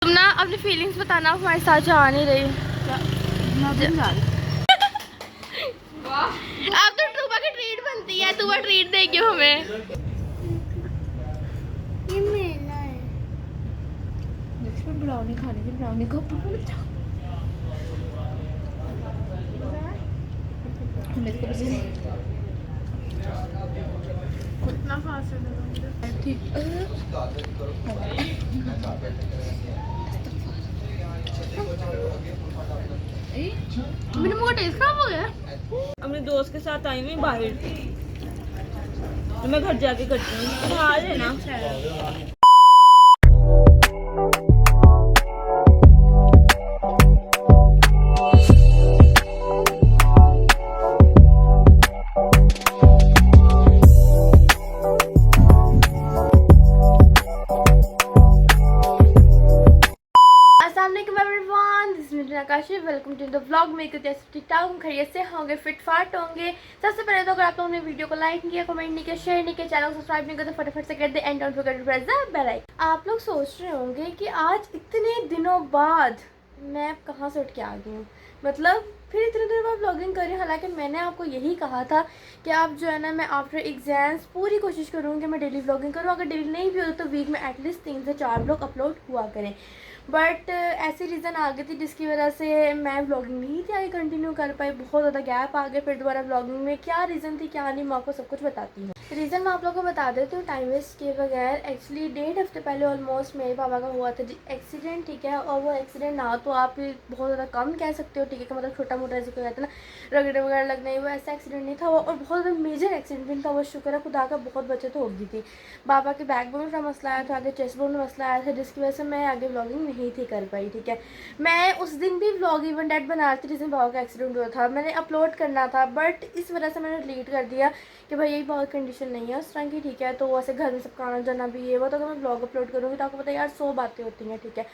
तुम ना अपनी फीलिंग्स बताना, हमारे साथ जा नहीं रही। अब तो टूबा की ट्रीट बनती है, टूबा ट्रीट देगी हमें। ये मेला है। ब्राउनी खाने की, ब्राउनी को कितना फास्ट मेरे मुंह का टेस्ट खराब हो गया। अपने दोस्त के साथ आई हुई बाहर, तो मैं घर जाके करती हूँ। हाल है ना। Welcome to the vlog maker. जैसे ठीक ठाक हम खैरियत से होंगे, फिट फाट होंगे। सबसे पहले तो अगर आप लोगों ने वीडियो को लाइक नहीं किया, कमेंट नहीं किया, शेयर नहीं किया, चैनल सब्सक्राइब नहीं किया तो फटाफट से कर दे and don't forget to press the bell icon. आप लोग सोच रहे होंगे कि आज इतने दिनों बाद मैं कहाँ से उठ के आ गई हूँ, मतलब फिर इतने दिनों बाद व्लॉगिंग कर रही हूँ। हालांकि मैंने आपको यही कहा था कि आप जो है ना, मैं आफ्टर एग्जाम्स पूरी कोशिश करूँगी मैं डेली व्लॉगिंग करूँ। अगर डेली नहीं भी हो तो वीक में एटलीस्ट 3 से 4 व्लॉग अपलोड हुआ करें। बट ऐसी रीज़न आ गई थी जिसकी वजह से मैं व्लॉगिंग नहीं थी आगे कंटिन्यू कर पाई। बहुत ज़्यादा गैप आ गया फिर दोबारा व्लॉगिंग में। क्या रीज़न थी क्या नहीं, मैं आपको सब कुछ बताती हूँ। रीज़न मैं आप लोगों को बता देती हूँ टाइम वेस्ट किए बगैर। एक्चुअली 1.5 हफ्ते पहले ऑलमोस्ट मेरे पापा का हुआ था एक्सीडेंट, ठीक है। और वो एक्सीडेंट ना तो आप बहुत ज़्यादा कम कह सकते हो, ठीक है, कि मतलब छोटा मोटा ऐसे कोई कहते हैं ना रगड़े वगैरह लगना ही, वो ऐसा एक्सीडेंट नहीं था वो, और बहुत ज़्यादा मेजर एक्सीडेंट भी था वो। शुक्र है खुदा का, बहुत बचत हो गई थी। पापा के बैक बोन का मसला आया था, आगे चेस्ट बोन में मसला आया था, जिसकी वजह से मैं आगे व्लॉगिंग नहीं थी कर पाई, ठीक है। मैं उस दिन भी व्लॉग इवन डेट बना रही थी जिस दिन बाबा का एक्सीडेंट हुआ था। मैंने अपलोड करना था बट इस वजह से मैंने डिलीट कर दिया कि भाई यही बहुत कंडीशन नहीं है उस तरह की, ठीक है। तो वैसे घर में सबका आना जाना भी है वो, तो अगर मैं व्लॉग अपलोड करूँगी तो आपको पता है यार 100 बातें होती हैं, ठीक है,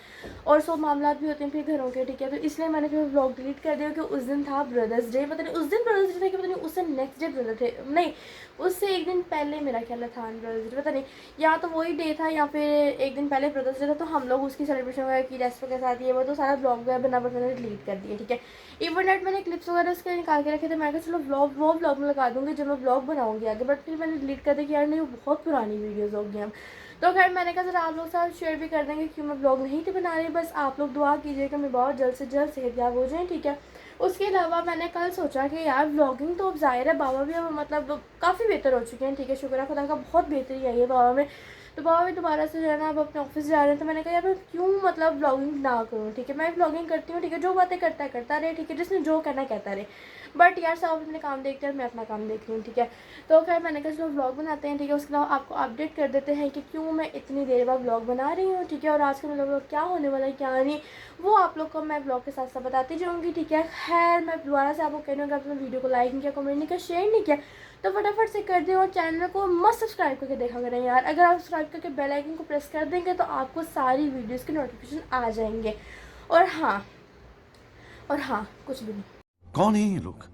और 100 मामला भी होते हैं फिर घरों के, ठीक है। तो इसलिए मैंने फिर व्लॉग डिलीट कर दिया कि उस दिन था ब्रदर्स डे। पता नहीं उस दिन ब्रदर्स डे था कि पता नहीं उससे नेक्स्ट डे ब्रदर थे, नहीं उससे एक दिन पहले मेरा ख्याल था ब्रदर्स डे, पता नहीं या तो वही डे था या फिर एक दिन पहले ब्रदर्स डे था। तो हम लोग उसकी सेलिब्रेशन वगैरह की रेस्टों के साथ, ये वो, तो सारा ब्लॉग वगैरह बना पर मैंने डिलीट कर दिया, ठीक है। इवन डेट मैंने क्लिप्स वगैरह उसके निकाल के रखे थे, मैं कहा चलो व्लॉग में लगा दूँगी जब मैं व्लॉग बनाऊँगी आगे। बट फिर मैंने डिलीट कर दिया कि यार नहीं वो बहुत पुरानी वीडियोज़ हो गई अब। तो खैर मैंने कहा ज़रा आप लोग साथ शेयर भी कर देंगे क्यों मैं ब्लॉग नहीं थी बना रही। बस आप लोग दुआ कीजिएगा मैं बहुत जल्द से जल्द सेहतयाब हो जाएँ, ठीक है। उसके अलावा मैंने कल सोचा कि यार व्लॉगिंग तो अब ज़ाहिर है बाबा भी अब मतलब काफ़ी बेहतर हो चुके हैं, ठीक है, शुक्र है खुदा का, बहुत बेहतरी आई है बाबा में। तो बाबा भी दोबारा से जो है ना अब अपने ऑफिस जा रहे हैं। तो मैंने कहा यार मैं क्यों मतलब व्लॉगिंग ना करूँ, ठीक है। मैं व्लॉगिंग करती हूँ, ठीक है, जो बातें करता है करता रहे, ठीक है, जिसने जो कहना कहता रहे। बट यार सब अपने काम देखते हैं, मैं अपना काम देख रही हूँ, ठीक है। तो खैर मैंने कहा चलो व्लॉग बनाते हैं, ठीक है। उसके अलावा आपको अपडेट कर देते हैं कि क्यों मैं इतनी देर बाद व्लॉग बना रही हूँ, ठीक है। और आज का मेरा व्लॉग क्या होने वाला है क्या नहीं, वो आप लोग को मैं ब्लॉग के साथ साथ बताती जाऊँगी, ठीक है। खैर मैं दोबारा से आपको कह रही हूँ कि आपने वीडियो को लाइक नहीं किया, कमेंट नहीं किया, शेयर नहीं किया तो फटाफट से कर दें। और चैनल को मस्त सब्सक्राइब करके देखा करें यार। अगर आप सब्सक्राइब करके बेल आइकन को प्रेस कर देंगे तो आपको सारी वीडियोस के नोटिफिकेशन आ जाएंगे। और हाँ कुछ भी नहीं। कौन है ये लोग?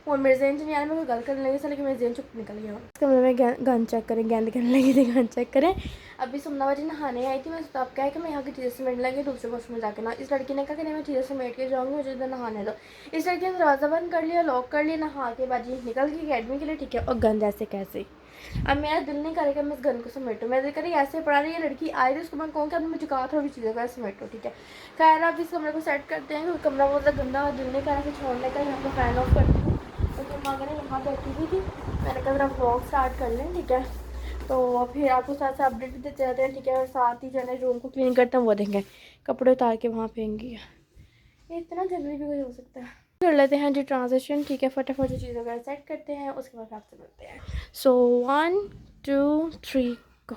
और मेरे जहन से नहीं आया, मैं कोई गलत करने लगी था लेकिन मेरे जहन चुप निकल गया। इसके मतलब में गन चेक करें, गेंद करने लगी थी, गन चेक करें। अभी सुमना बाजी नहाने आई थी, मैं तब क्या है कि मैं यहाँ की चीज़ें समेट लगी दूसरे वॉशरूम में जाके ना। इस लड़की ने कहा कि नहीं मैं चीज़ें समेट के जाऊँगी, मुझे इधर नहाने दो। इस लड़की ने दरवाज़ा बंद कर लिया, लॉक कर लिया, नहा के बाजी निकल गई अकेडमी के लिए, ठीक है। और गंद ऐसे कैसे, अब मेरा दिल नहीं करेगा मैं इस गन को समेटूँ, मैं दिल करी ऐसे पड़ा रही है लड़की आई रही उसको मैं कहूँ कि अब मुझे कहा थोड़ी चीज़ें का समेटो, ठीक है। खैर अब इस कमरे को सेट करते हैं क्योंकि कमरा बहुत ज़्यादा गंदा दिल नहीं करा फिर छोड़ने का। यहाँ पर फैन ऑफ करती हूँ तो माँ ने यहाँ बैठी हुई थी, मैंने कहा जरा व्लॉग स्टार्ट कर लें, ठीक है। तो फिर आपको साथ साथ अपडेट भी देते रहते हैं, ठीक है। और साथ ही जो है रूम को क्लीन करते हैं वो देंगे, कपड़े उतार के वहाँ फेंकेंगे। ये इतना जल्दी भी कोई हो सकता है। कर लेते हैं जी ट्रांजेक्शन, ठीक है, फटाफट जो चीज़ वगैरह सेट करते हैं उसके बाद आपसे मिलते हैं। सो 1 2 3 गो।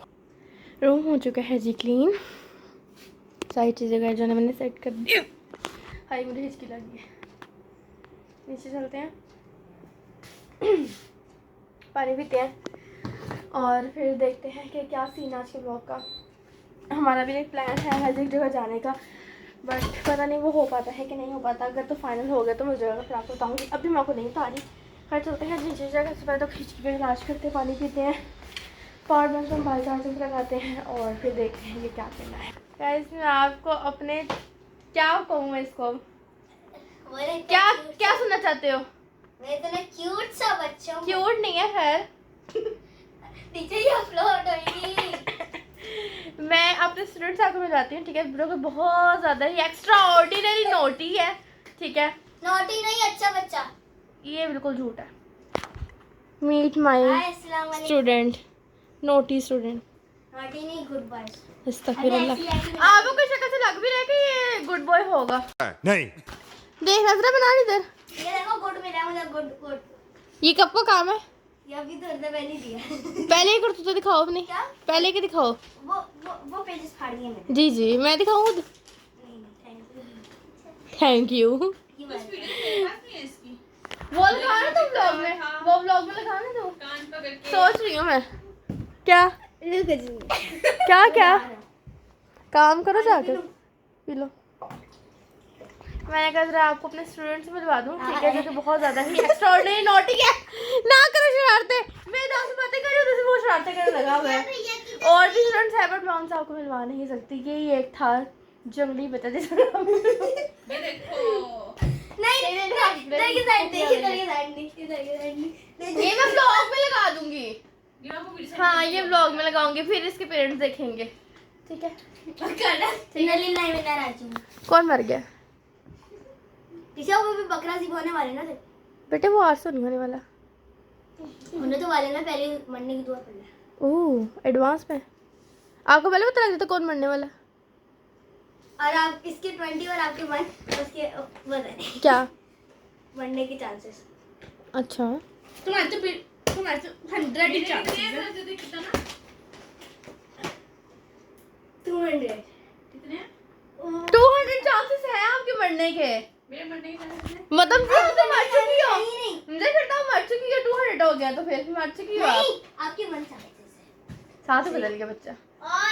रूम हो चुका है जी क्लीन, सारी चीज़ें वगैरह जो है मैंने सेट कर दी। हाई मुझे हिचकी लगी है। नीचे चलते हैं पानी पीते हैं और फिर देखते हैं कि क्या सीन आज के ब्लॉग का। हमारा भी एक प्लान है हर एक जगह जाने का, बट पता नहीं वो हो पाता है कि नहीं हो पाता। अगर तो फाइनल हो गया तो मैं जगह फिर आपको बताऊँगी, अभी मैं आपको नहीं बता रही। खैर चलते हैं नीचे जगह से पहले तो खिचड़ी का इलाज करते हैं, पानी पीते हैं, पावर बैंक में बाल चार्जिंग लगाते हैं और फिर देखते हैं ये क्या करना है। गाइस मैं आपको अपने क्या कहूँ मैं इसको बोले क्या क्या सुनना चाहते हो? मैं इतना क्यूट सा बच्चा हूँ। क्यूट नहीं है खैर। टीचर ये अपलोड होगी। मैं अपने स्टूडेंट्स आपको मिलाती हूँ, ठीक है। ब्रो को बहुत ज़्यादा ही एक्स्ट्रा ऑर्डिनरी नोटी है, ठीक है। नोटी नहीं, अच्छा बच्चा। ये बिल्कुल झूठ है। मीट माई हाय, अस्सलाम वालेकुम। Student, naughty student. नोटी नहीं, गुड बॉय। अस्तगफिरुल्लाह। आपको कोई शक्ल से लग भी रहा है कि ये गुड बॉय होगा? नहीं। देख नजरा बना इधर। ये देखो गुड मिला मुझे, गुड गुड। ये कब का काम है? ये अभी तो उधर पहले दिया। पहले ही कर तो दिखाओ अपनी। क्या? पहले के दिखाओ। वो पेजेस फाड़ दिए मैंने। जी जी मैं दिखाऊँ खुद? नहीं, थैंक यू। ये बात वो लगाना तुम व्लॉग में, वो व्लॉग में लगाना तुम। सोच रही हूँ मैं। क्या क्या क्या काम करो जाकर पी लो। मैंने कहा जरा आपको अपने स्टूडेंट से मिलवा दूँ, ठीक है, जो कि बहुत ज़्यादा ही एक्स्ट्राऑर्डिनरी नोटी है। ना करो शरारतें, मैं 10 बातें कर रही हूँ तो वो शरारतें करने लगा हुआ है। और भी स्टूडेंट्स हैं बट मैं उनसे आपको मिलवा नहीं सकती। यही एक था जंगली बता दे। ये मैं व्लॉग में लगा दूंगी। हाँ ये व्लॉग में लगाऊंगी, फिर इसके पेरेंट्स देखेंगे, ठीक है। कौन मर गया? वो भी बकरा सिर्फ होने वाले ना थे। बेटे वो 800 नहीं होने वाला। होने तो वाले ना, पहले मरने की दुआ कर ले। ओह एडवांस में। आपको पहले पता लग जाता कौन मरने वाला? और आप इसके 20 और आपके 1 उसके पता नहीं क्या मरने के चांसेस। अच्छा तुम्हारे तो 100 ही चांसेस है। 200 कितने? 200 चांसेस है आपके मरने के। मतलब कि आप तो मर चुकी हो। नहीं मुझे फिर तो मर चुकी है, 200 हो गया तो फिर मर चुकी हो आप। नहीं, आपके 1 चांसेस है। साथ ही बदल गया बच्चा।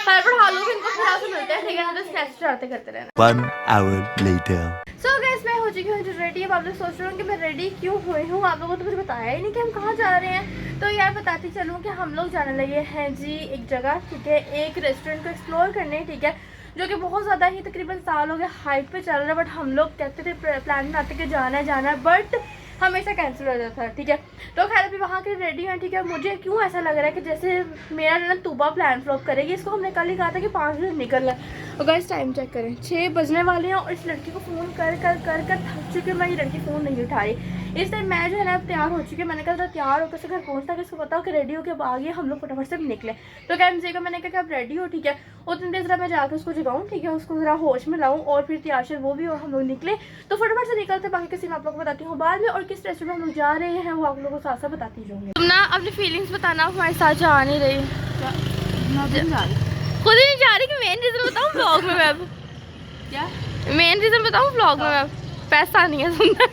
हर पर हालों में इनको थोड़ा सा मिलता है, ठीक है, तो स्केच शरारतें करते रहना। 1 hour later. सो गाइस मैं हो चुकी हूँ रेडी। अब आप लोग सोच रहे हो कि मैं रेडी क्यों हुई हूँ, आप लोगों को तो मुझे बताया ही नहीं कि हम कहाँ जा रहे हैं। तो यार बताती चलूँ कि हम लोग जाने लगे हैं जी एक जगह, ठीक है, एक रेस्टोरेंट को एक्सप्लोर करने, ठीक है, जो कि बहुत ज़्यादा ही तकरीबन साल हो गए हाइप पे चल रहा है। बट हम लोग कहते थे प्लान बनाते कि जाना है बट हमेशा कैंसिल हो जाता है, ठीक है। तो खैर अभी वहाँ के रेडी हैं, ठीक है। मुझे क्यों ऐसा लग रहा है कि जैसे मेरा जो ना तूबा प्लान फ्लॉप करेगी। इसको हमने कल ही कहा था कि 5 बजे निकलना है। और गाइस टाइम चेक करें, 6 बजने वाले हैं और इस लड़की को फ़ोन कर थक चुकी है मैं। ये लड़की फ़ोन नहीं उठा रही। इस टाइम मैं जो है ना तैयार हो चुकी है। मैंने कहा तैयार होकर से घर पहुँचता कि इसको बताओ कि रेडी होकर अब आ गई, हम लोग फटाफट से निकले। तो क्या मुझे मैंने कहा कि आप रेडी हो, ठीक है। उतनी देर ज़रा मैं जाकर उसको जगाऊँ, ठीक है, उसको ज़रा होश में लाऊँ और फिर तैयार वो भी और हम लोग निकले। तो फटाफट से निकलते, बाकी किसी मैं आप लोग को बताती हूँ बाद में। और किस रेस्टोरेंट में हम लोग जा रहे हैं वो आप लोगों को साथ साथ बताती जाऊँगी। तुम ना अपनी फीलिंग्स बताना, हमारे साथ जा नहीं रही, खुद ही नहीं जा रही। कि मेन रीज़न बताऊँ व्लॉग में मैं अब क्या मेन रीज़न बताऊँ व्लॉग में मैं पैसा नहीं है सुनना।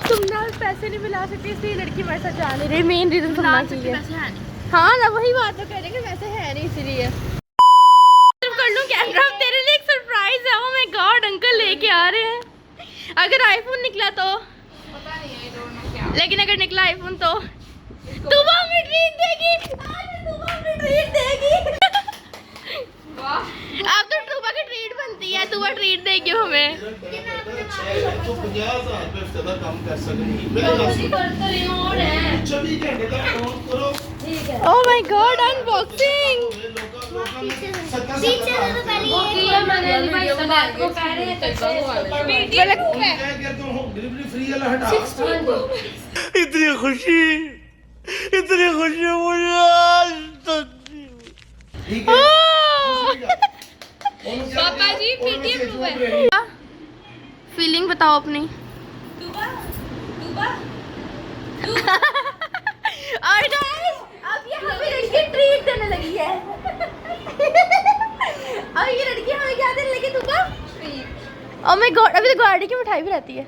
तुम ना पैसे नहीं मिला सकती इसलिए लड़की हमारे साथ जा नहीं रही। मेन रीज़न सुनना चाहिए। हाँ ना वही बात तो कह रहे कि वैसे है नहीं इसीलिए। कर लूँ कैमरा, तेरे लिए एक सरप्राइज है। ओह माय गॉड अंकल लेके आ रहे हैं। अगर आईफोन निकला तो पता नहीं है दोनों क्या, लेकिन अगर निकला आईफोन तो तुम हमें ट्रीट देगी। तुम हमें ट्रीट देगी। अब तो टूबा की ट्रीट बनती है, टूबा ट्रीट देगी हमें। 150,000 रुपए इफ्तार कम कर सकती है। Oh my God unboxing. पीछे से तो पहले ये मैंने वीडियो बना के कह रहे हैं डिलीवरी फ्री वाला हटा। इतनी खुशी मुझे आज तक ठीक है पापा जी पीटी अप्रूव है। फीलिंग बताओ अपनी। और गाइस अब ये हमें लड़की ट्रीट देने लगी है। और ये लड़की हमें क्या देने लगी तुबा? ओह माय गॉड अभी तो गाड़ी की मिठाई भी रहती है।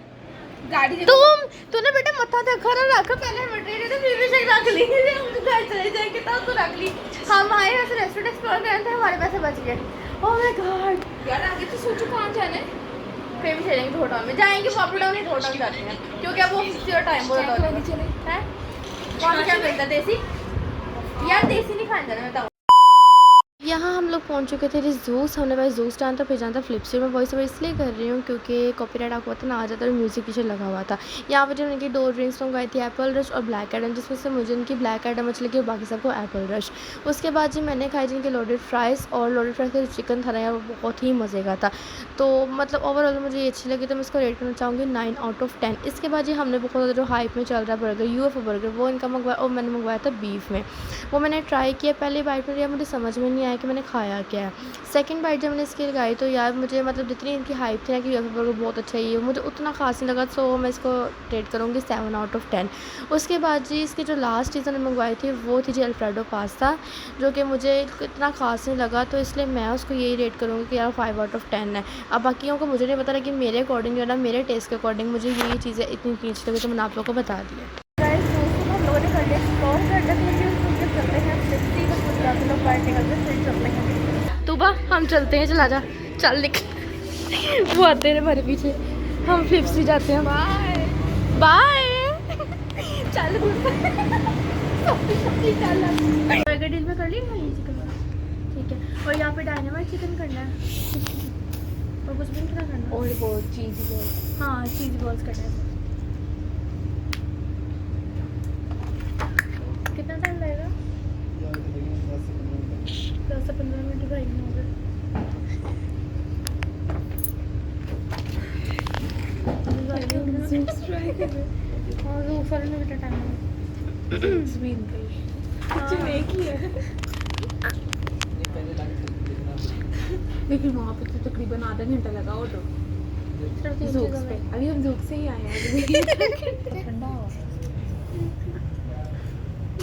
गाड़ी तूने बेटा मत्था तो खरा रखा, पहले मटेरियल तो फिर भी शायद रख ली। हम घर चले जाएंगे तब तो रख ली। हम आए वैसे रेस्टोरेंट एक्सप्लोर कर रहे थे, हमारे पैसे बच गए। ओह माय गॉड यार आगे तो सोचो कहाँ जाना है। फिर भी चलेंगे थोड़ा में जाएंगे, पॉप डाउन ही थोड़ा जाते हैं क्योंकि अब वो फिक्स टाइम बहुत ज़्यादा हो चले है। कौन क्या मिलता है देसी? यार देसी नहीं खाने जाना, बताओ। यहाँ हम लोग पहुँच चुके थे जूस, हमने भाई जूस जाना था, फिर जाना था फ्लिपसी। मैं वॉइस ओवर इसलिए कर रही हूँ क्योंकि कॉपीराइट आपको पता ना आ जाता है और म्यूज़िक पीछे लगा हुआ था। यहाँ पर मैंने की 2 ड्रिंक्स मंगवाई थी, एप्पल रश और ब्लैक एडम, जिसमें से मुझे इनकी ब्लैक एडम अच्छी लगी और बाकी सबको एप्पल रश। उसके बाद जी मैंने खाई जिनके लोडेड फ्राइज़, और लोडेड फ्राइज़ का चिकन था ना यार, वो बहुत ही मज़े का था। तो मतलब ओवरऑल मुझे ये अच्छी लगी, तो मैं इसको रेट करना चाहूँगी 9 आउट ऑफ 10। इसके बाद जी हमने बहुत ज़्यादा जो हाइप में चल रहा है बर्गर, यूएफओ बर्गर, वो इनका मंगवाया और मैंने मंगवाया था बीफ में। वो मैंने ट्राई किया, पहली बाइट में यार मुझे समझ में नहीं आया कि मैंने खाया क्या है। सेकंड बाइट जब मैंने इसकी लगाई तो यार मुझे मतलब जितनी इनकी हाइप थी ना कि यूएफओ बर्गर बहुत अच्छा ही है, मुझे उतना खास नहीं लगा। सो मैं इसको रेट करूँगी 7 आउट ऑफ 10। उसके बाद जी इसकी जो लास्ट चीज़ मैंने मंगवाई थी वो थी जी अल्फ्रेडो पास्ता, जो कि मुझे इतना खास नहीं लगा, तो इसलिए मैं उसको यही रेट करूँगी कि यार 5 आउट ऑफ 10 है। अब बाकियों को मुझे नहीं पता, लेकिन मेरे अकॉर्डिंग जो है ना, मेरे टेस्ट के अकॉर्डिंग मुझे ये चीज़ें इतनी अच्छी लगी, तो मैंने आप लोगों को बता दिया। गाइस दोस्तों हम लोगों ने कर लिया एक्सप्लोर कर लिया, फिर चलते हैं फ्लिपसी का कुछ रात लोग पार्टी करते फिर चलते हैं। तो बा हम चलते हैं, चला जा चल निकल। वो आते हैं हमारे पीछे, हम फ्लिपसी जाते हैं। बाय बाय चल बर्गर डील में कर ली ना, ये चिकन ठीक है। और यहाँ पे डायनामाइट चिकन करना है और कुछ भी नहीं करना, और वो चीज़ बॉल्स, हाँ चीज़ बॉल्स करना है। कितना टाइम लगेगा? 10 से 15 मिनट भाई में होगा। हाँ वो फल में कितना टाइम लेकिन वहाँ पे तो तकरीबन आधा घंटा लगा ऑटो ज़ूक्स पे। अभी हम ज़ूक्स से ही आए हैं। ठंडा हुआ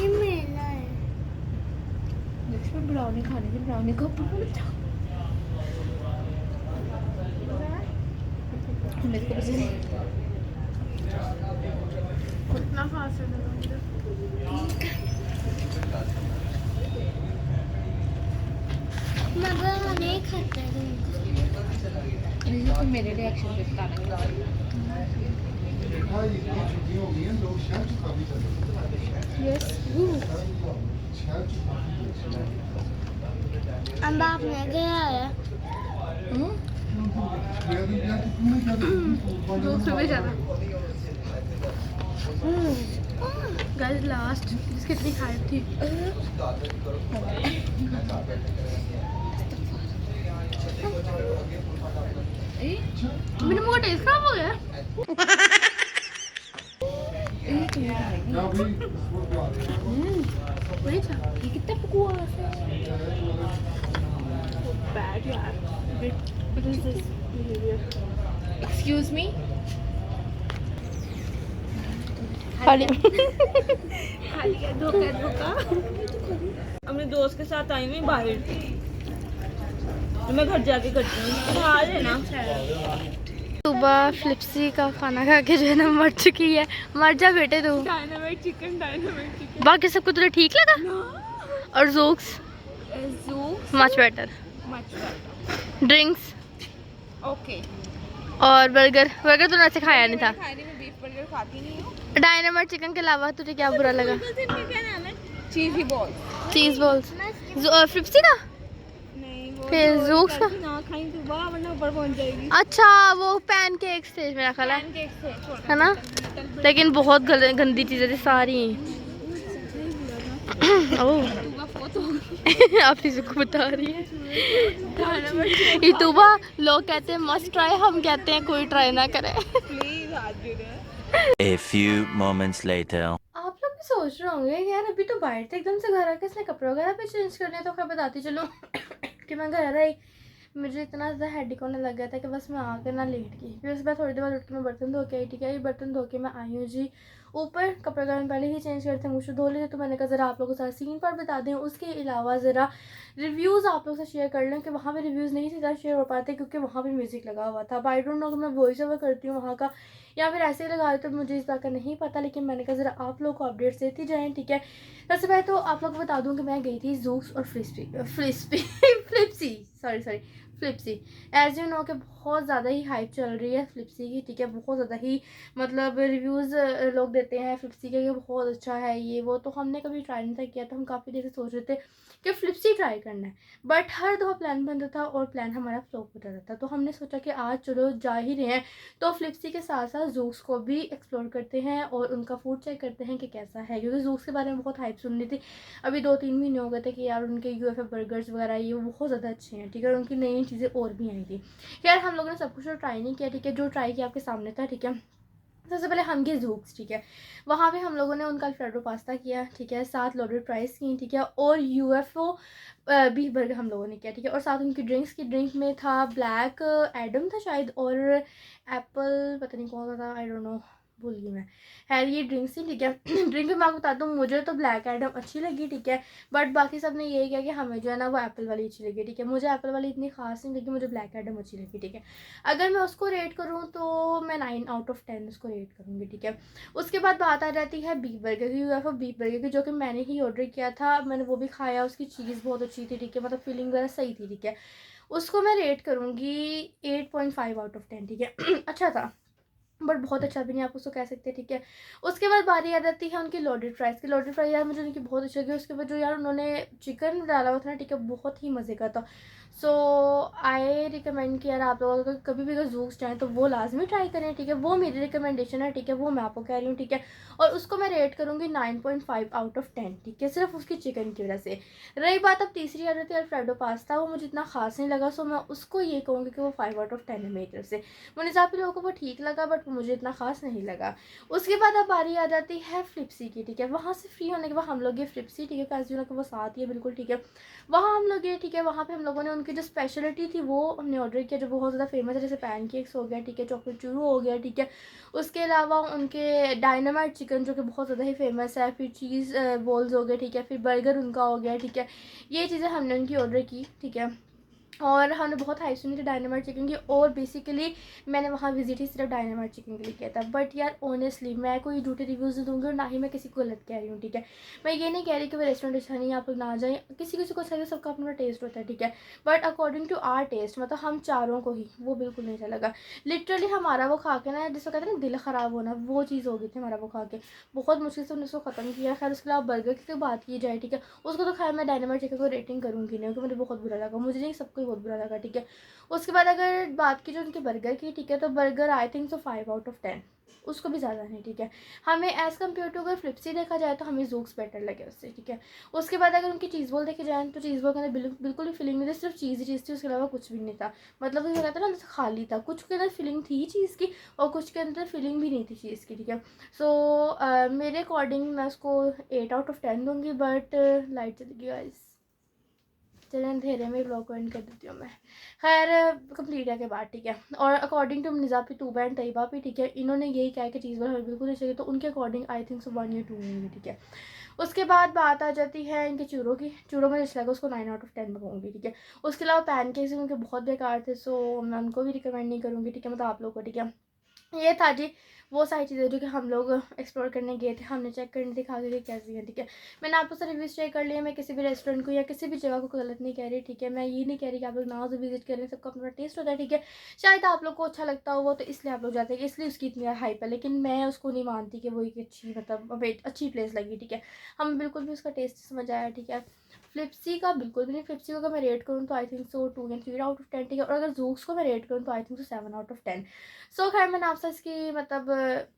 ये मेला है। इसमें ब्राउनी खाने की, ब्राउनी का मेरे को पसंद नहीं। कितना खास है मगर नहीं खाता है। तो मेरे रिएक्शन पे बताना। यस अम्बा आपने गया है? गाइस लास्ट जिसकी इतनी हाइप थी, मेरे मुंह का टेस्ट खराब हो गया। बड़ी अच्छा, ये कितना बकवास है। बैड यार। What is this behavior? Excuse me? खाली धोखा। अपने दोस्त के साथ आई हुई बाहर, तो मैं घर जाके करती हूँ। हाल है ना, सुबह फ्लिपसी का खाना खा के जो है ना मर चुकी है। मर जा बेटे तू। डायनामाइट चिकन बाकी सबको तुझे ठीक लगा? और Zoox much better, drinks okay. और बर्गर तूने ऐसे खाया नहीं था। खाने में बीफ बर्गर खाती नहीं हूँ। डायनामाइट चिकन के अलावा तुझे क्या बुरा लगा? क्या नाम है? चीज़ी बॉल। चीज़ बॉल्स फ्लिपसी का, नहीं वो फिर तो ज़ूक्स का। ना खाई तो वाह, वरना ऊपर पहुंच जाएगी। अच्छा वो पैनकेक स्टेज में रखा है पैनकेक से छोड़ है ना, लेकिन बहुत गंदी चीज़ें थी सारी। ओह आप किसी को बता रही है। ये तुबा लोग कहते हैं मस्ट ट्राई, हम कहते हैं कोई ट्राई ना करे। प्लीज हाथ दे दे। A few moments later. आप लोग भी सोच रहे होंगे यार अभी तो बाहर थे, एकदम से घर आके इसने कपड़े वगैरह भी चेंज करने, तो खैर बताती चलो कि मैं घर आई, मुझे इतना ज़्यादा हेडेक होने लग गया था कि बस मैं आकर ना लेट गई। फिर उसके बाद थोड़ी देर बाद उठ के मैं बर्तन धो के आई। ठीक है, ये बर्तन धो के मैं आई हूँ जी ऊपर, कपड़े वगैरह पहले ही चेंज करते हैं, मुझे धो लेते, तो मैंने कहा ज़रा आप लोगों को सारा सीन पर बता दें। उसके अलावा ज़रा रिव्यूज़ आप लोग से शेयर कर लें कि वहाँ पे रिव्यूज़ नहीं ज़्यादा शेयर हो पाते क्योंकि वहाँ पे म्यूज़िक लगा हुआ था। आई डोंट नो कि मैं वॉइस ओवर करती हूँ वहाँ का या फिर ऐसे ही लगा तो मुझे इस बात का नहीं पता, लेकिन मैंने कहा ज़रा आप लोग को अपडेट्स देती जाएँ। ठीक है, सबसे पहले तो आप लोग को बता दूँ कि मैं गई थी ज़ूक्स और फ्लिपसी फ्लिप्सी। एज यू नो कि बहुत ज़्यादा ही हाइप चल रही है फ्लिप्सी की, ठीक है। बहुत ज़्यादा ही मतलब रिव्यूज़ लोग देते हैं फ्लिप्सी के कि बहुत अच्छा है ये वो। तो हमने कभी ट्राई नहीं था किया, तो हम काफ़ी देर से सोच रहे थे कि फ्लिप्सी ट्राई करना है, बट हर दफ़ा प्लान बनता था और प्लान हमारा फ्लॉप होता रहता था। तो हमने सोचा कि आज चलो जा ही रहे हैं तो फ्लिप्सी के साथ साथ जूस को भी एक्सप्लोर करते हैं और उनका फूड चेक करते हैं कि कैसा है, क्योंकि जूस के बारे में बहुत हाइप सुन रही थी। अभी 2-3 महीने हो गए थे कि यार उनके यूएफए बर्गर्स वगैरह ये बहुत ज़्यादा अच्छे हैं, ठीक है। और उनकी नई नई चीज़ें और भी आई थी। यार हम लोगों ने सब कुछ तो ट्राई नहीं किया, ठीक है। जो ट्राई किया आपके सामने था, ठीक है। सबसे पहले हम गए जूक्स, ठीक है। वहाँ पे हम लोगों ने उनका अल्फ्रेडो पास्ता किया, ठीक है। 7 लोडेड फ्राइज़ की, ठीक है। और यूएफओ बीफ बर्गर हम लोगों ने किया, ठीक है। और साथ उनकी ड्रिंक्स की ड्रिंक में था ब्लैक एडम था शायद, और एप्पल पता नहीं कौन सा था, आई डोंट नो, भूल गई मैं। खैर ये ड्रिंक्स थी, ठीक है। ड्रिंक में मैं आपको बता दूँ, मुझे तो ब्लैक एडम अच्छी लगी, ठीक है। बट बाकी सब ने यही किया कि हमें जो है ना वो एप्पल वाली अच्छी लगी, ठीक है। मुझे एप्पल वाली इतनी खास नहीं लगी, मुझे ब्लैक एडम अच्छी लगी, ठीक है। अगर मैं उसको रेट करूँ तो मैं 9 आउट ऑफ 10 उसको रेट करूँगी, ठीक है। उसके बाद बात आ जाती है बीफ बर्गर की, यूएफओ बीफ बर्गर की, जो कि मैंने ही ऑर्डर किया था। मैंने वो भी खाया, उसकी चीज़ बहुत अच्छी थी, ठीक है। मतलब फीलिंग वगैरह सही थी, ठीक है। उसको मैं रेट करूँगी 8.5 आउट ऑफ 10, ठीक है। अच्छा था बट बहुत अच्छा भी नहीं आप उसको कह सकते, ठीक है। उसके बाद बारी आ जाती है उनकी लोडेड फ्राइज़ की। लोडेड फ्राइज यार मुझे उनकी बहुत अच्छी लगी। उसके बाद जो यार उन्होंने चिकन डाला हुआ था ना, ठीक है, बहुत ही मज़े का था। सो आई रिकमेंड कि यार आप लोग अगर कभी भी अगर जूस जाएँ तो वो लाजमी ट्राई करें, ठीक है। वो मेरी रिकमेंडेशन है, ठीक है, वो मैं आपको कह रही हूँ, ठीक है। और उसको मैं रेट करूँगी 9.5 आउट ऑफ 10, ठीक है, सिर्फ उसकी चिकन की वजह से। रही बात अब तीसरी आ जाती है अल्फ्रेडो पास्ता, वो मुझे इतना खास नहीं लगा। सो मैं उसको ये कहूँगी कि वो 5 आउट ऑफ 10 है मेरी तरफ से। मुझे ज़्यादा लोगों को वो ठीक लगा बट मुझे इतना खास नहीं लगा। उसके बाद अब बारी आ जाती है फ्लिप्सी की, ठीक है। वहाँ से फ्री होने के बाद हम लोग ये फ्लिप्सी, ठीक है, कैजुअल के वो साथ ही है बिल्कुल, ठीक है। वहाँ हम लोग ये, ठीक है, वहाँ पे हम लोगों ने उनकी जो स्पेशलिटी थी वो हमने ऑर्डर किया, जो बहुत ज़्यादा फेमस है, जैसे पैनकेक्स हो गया, ठीक है, चॉकलेट चूरू हो गया, ठीक है। उसके अलावा उनके डायनामाइट चिकन जो कि बहुत ज़्यादा ही फेमस है, फिर चीज़ बॉल्स हो गए, ठीक है, फिर बर्गर उनका हो गया, ठीक है। ये चीज़ें हमने उनकी ऑर्डर की, ठीक है। और हमने बहुत हाई सुनी थी डायनामाइट चिकन की, और बेसिकली मैंने वहाँ विजिट ही सिर्फ डायनामाइट चिकन के लिए किया था। बट यार ऑनेस्टली मैं कोई झूठे रिव्यूज़ नहीं दूँगी और ना ही मैं किसी को गलत कह रही हूँ, ठीक है। मैं ये नहीं कह रही कि वो रेस्टोरेंट अच्छा नहीं है, आप लोग ना जाएँ, किसी किसी को अच्छा है, सबका अपना टेस्ट होता है, ठीक है। But according to our test, मतलब हम चारों को ही वो बिल्कुल नहीं अच्छा लगा। लिटरली हमारा वो खा के ना, जिसको कहते हैं ना दिल ख़राब होना, वो चीज़ हो गई थी हमारा वो खा के। बहुत मुश्किल से हमने उसको ख़त्म किया। खैर उसके अलावा बर्गर की बात की जाए, ठीक है, उसको तो खैर मैं डायनामाइट चिकन को रेटिंग करूँगी नहीं, क्योंकि मुझे बहुत बुरा लगा, मुझे नहीं, सबको ही बहुत बुरा लगा, ठीक है। उसके बाद अगर बात की जो उनके बर्गर की, ठीक है, तो burger I think so 5 out of 10, उसको भी ज़्यादा नहीं, ठीक है। हमें एज़ कम्पेयर टू अगर फ्लिप्सी देखा जाए तो हमें जूक्स बेटर लगे उससे, ठीक है। उसके बाद अगर उनकी चीज़ बॉल देखे जाए तो चीज़ बॉल के अंदर बिल्कुल भी फीलिंग नहीं थी, सिर्फ चीज़ ही चीज़ थी, उसके अलावा कुछ भी नहीं था। मतलब वो कहता है ना, खाली था, कुछ के अंदर फीलिंग थी चीज़ की और कुछ के अंदर फीलिंग भी नहीं थी चीज़ की, ठीक है। सो मेरे अकॉर्डिंग मैं उसको 8 आउट ऑफ 10 दूँगी, बट लाइट चलेगी गाइस। चलें अंधेरे में ब्लॉग को एंड कर देती हूँ मैं। खैर कंप्लीट है के बाद, ठीक है। और अकॉर्डिंग टू निज़ापी तूबा एंड तैयबा भी, ठीक है, इन्होंने यही कहा कि चीज़ हमें बिल्कुल नहीं चाहिए, तो उनके अकॉर्डिंग आई थिंक सो 1 या 2 होंगी, ठीक है। उसके बाद बात आ जाती है इनके चूरों की। चूरों में जैसे लगा उसको 9 आउट ऑफ 10 में कहूँगी, ठीक है। उसके अलावा पैनकेक्स उनके बहुत बेकार थे, सो मैं उनको भी रिकमेंड नहीं करूँगी, ठीक है, मतलब आप लोग को, ठीक है। ये था जी वो सारी चीज़ें जो कि हम लोग एक्सप्लोर करने गए थे, हमने चेक करने दिखा के कैसी है, ठीक है। मैंने आपको सारे रिव्यूज़ चेक कर लिए। मैं किसी भी रेस्टोरेंट को या किसी भी जगह को गलत नहीं कह रही, ठीक है। मैं ये नहीं कह रही कि आप लोग ना तो विजिट करें, सबका अपना टेस्ट होता है, ठीक है। शायद आप लोग को अच्छा लगता हो वो, तो इसलिए आप लोग जाते हैं, इसलिए उसकी इतनी हाइप है, लेकिन मैं उसको नहीं मानती कि वो एक अच्छी, मतलब अच्छी प्लेस लगी, ठीक है। हमें बिल्कुल भी उसका टेस्ट समझ आया, ठीक है। फ्लिप्सी का बिल्कुल भी नहीं। फ्लिप्सी को अगर मैं रेट करूँ तो आई थिंक सो 2 या 3 आउट ऑफ 10, ठीक है। और अगर जूक्स को मैं रेट करूँ तो I think so 7 out of 10। सो खैर मैंने आपसे इसकी मतलब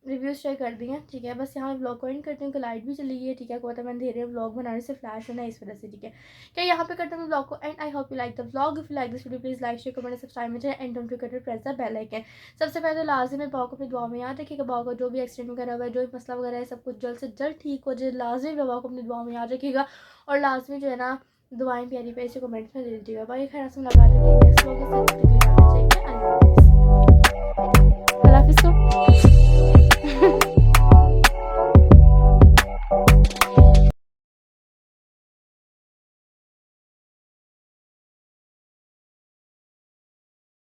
रिव्यूज़ शेयर कर दिए हैं, ठीक है। बस यहाँ ब्लॉग को एंड करती हूँ कि लाइट भी चली गई है, ठीक है। को मैंने धीरे ब्लॉग बनाने से फ्लैश है ना, इस वजह से, ठीक है। क्या यहाँ पे करते हैं ब्लॉग को end. I hope you like the vlog. If you like this video please like share comment subscribe मुझे and don't forget to press the bell icon. सबसे पहले तो लाजमी बाव को अपनी दुआ में याद रखिएगा। बाव का जो भी एक्सीडेंट वगैरह हुआ है, जो भी मसला वगैरह है, सब कुछ जल्द से जल्द ठीक हो जाए। लाजमी बाव को अपनी दुआ में याद रखिएगा और लाजमी जो है ना दुआएं प्यारी प्यारी से कमेंट्स में दे दीजिएगा। बाकी खैर से मुलाकात है नेक्स्ट व्लॉग